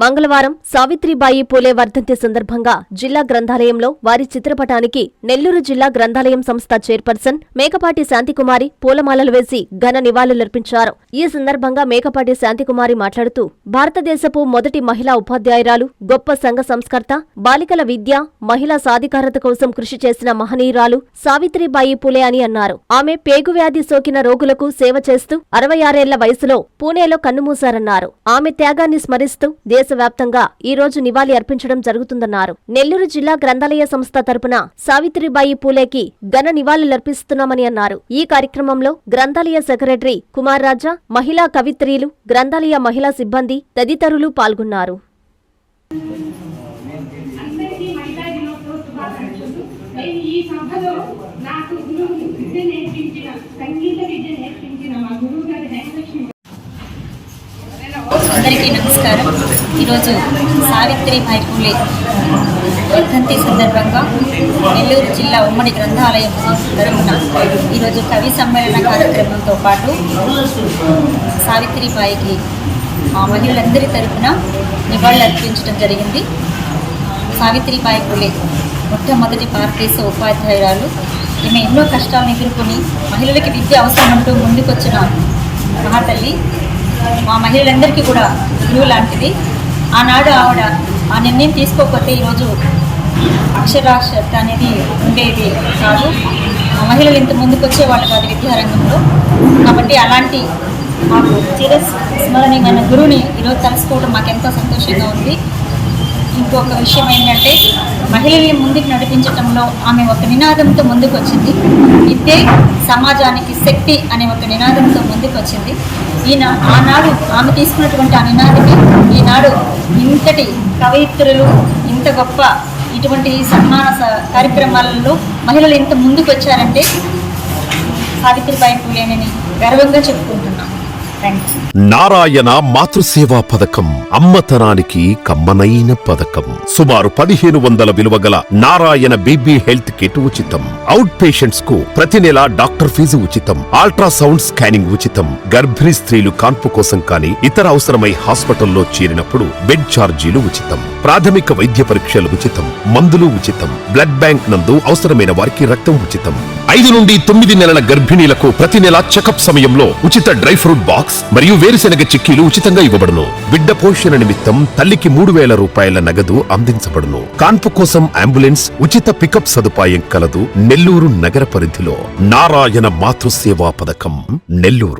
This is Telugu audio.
మంగళవారం సావిత్రిబాయి పూలే వర్ధంతి సందర్భంగా జిల్లా గ్రంథాలయంలో వారి చిత్రపటానికి నెల్లూరు జిల్లా గ్రంథాలయం సంస్థ చైర్పర్సన్ మేకపాటి శాంతికుమారి పూలమాలలు వేసి ఘన నివాళులర్పించారు. ఈ సందర్భంగా మేకపాటి శాంతికుమారి మాట్లాడుతూ భారతదేశపు మొదటి మహిళా ఉపాధ్యాయురాలు, గొప్ప సంఘ సంస్కర్త, బాలికల విద్య, మహిళా సాధికారత కోసం కృషి చేసిన మహనీయురాలు సావిత్రిబాయి పూలే అని అన్నారు. ఆమె పేగువ్యాధి సోకిన రోగులకు సేవ చేస్తూ 66 ఏళ్ల వయసులో పూణేలో కన్నుమూశారన్నారు. ఆమె త్యాగాన్ని స్మరిస్తూ దేశవ్యాప్తంగా ఈ రోజు నివాళి అర్పించడం జరుగుతుందన్నారు. నెల్లూరు జిల్లా గ్రంథాలయ సంస్థ తరపున సావిత్రిబాయి పూలేకి ఘన నివాళులర్పిస్తున్నామని అన్నారు. ఈ కార్యక్రమంలో గ్రంథాలయ సెక్రటరీ కుమార్ రాజా, మహిళా కవిత్రీలు, గ్రంథాలయ మహిళా సిబ్బంది తదితరులు పాల్గొన్నారు. అందరికీ నమస్కారం. ఈరోజు సావిత్రిబాయి పూలే వర్ధంతి సందర్భంగా నెల్లూరు జిల్లా ఉమ్మడి గ్రంథాలయం తరపున ఈరోజు కవి సమ్మేళన కార్యక్రమంతో పాటు సావిత్రిబాయికి మా మహిళలందరి తరపున నివాళులు అర్పించడం జరిగింది. సావిత్రిబాయి పూలే మొట్టమొదటి భారతదేశ ఉపాధ్యాయురాలు. ఈమె ఎన్నో కష్టాలను ఎదుర్కొని మహిళలకి విద్య అవసరమంటూ ముందుకొచ్చిన మహాతల్లి. మా మహిళలందరికీ కూడా గురువు లాంటిది. ఆనాడు ఆవిడ ఆ నిర్ణయం తీసుకోకపోతే ఈరోజు అక్షరాస్యత అనేది ఉండేది కాదు. మహిళలు ఇంత ముందుకు వచ్చేవాళ్ళు కాదు విద్యారంగంలో. కాబట్టి అలాంటి మాకు చిరస్మరణీయమైన గురువుని ఈరోజు తెలుసుకోవడం మాకెంతో సంతోషంగా ఉంది. ఇంకొక విషయం ఏంటంటే మహిళల్ని ముందుకు నడిపించడంలో ఆమె ఒక నినాదంతో ముందుకు వచ్చింది. విద్యే సమాజానికి శక్తి అనే ఒక నినాదంతో ముందుకు వచ్చింది. ఆనాడు ఆమె తీసుకున్నటువంటి ఆ నినాదమే ఈనాడు ఇంతటి కవయిత్రులు, ఇంత గొప్ప ఇటువంటి సన్మాన కార్యక్రమాలలో మహిళలు ఇంత ముందుకు వచ్చారంటే సావిత్రిబాయి పూలేనని గర్వంగా చెప్పుకుంటున్నాం. నారాయణ మాతృసేవా పథకం అమ్మతనానికి కమ్మనైన పథకం. సుమారు 1500 విలువగల నారాయణ బీబీ హెల్త్ కిట్ ఉచితం. అవుట్ పేషెంట్స్ కు ప్రతి నెల డాక్టర్ ఫీజు ఉచితం. అల్ట్రాసౌండ్ స్కానింగ్ ఉచితం. గర్భిణీ స్త్రీలు కాన్పు కోసం కానీ ఇతర అవసరమై హాస్పిటల్లో చేరినప్పుడు బెడ్ ఛార్జీలు ఉచితం. ప్రాథమిక వైద్య పరీక్షలు ఉచితం. మందులు ఉచితం. బ్లడ్ బ్యాంక్ నందు అవసరమైన వారికి రక్తం ఉచితం. 5 నుండి 9 నెలల గర్భిణీలకు ప్రతి నెల చెకప్ సమయంలో ఉచిత డ్రై ఫ్రూట్ బాక్స్ మరియు వేరుశెనగ చిక్కీలు ఉచితంగా ఇవ్వబడును. బిడ్డ పోషణ నిమిత్తం తల్లికి 3000 రూపాయల నగదు అందించబడును. కాన్పు కోసం అంబులెన్స్ ఉచిత పికప్ సదుపాయం కలదు. నెల్లూరు నగర పరిధిలో నారాయణ మాతృసేవా పథకం, నెల్లూరు.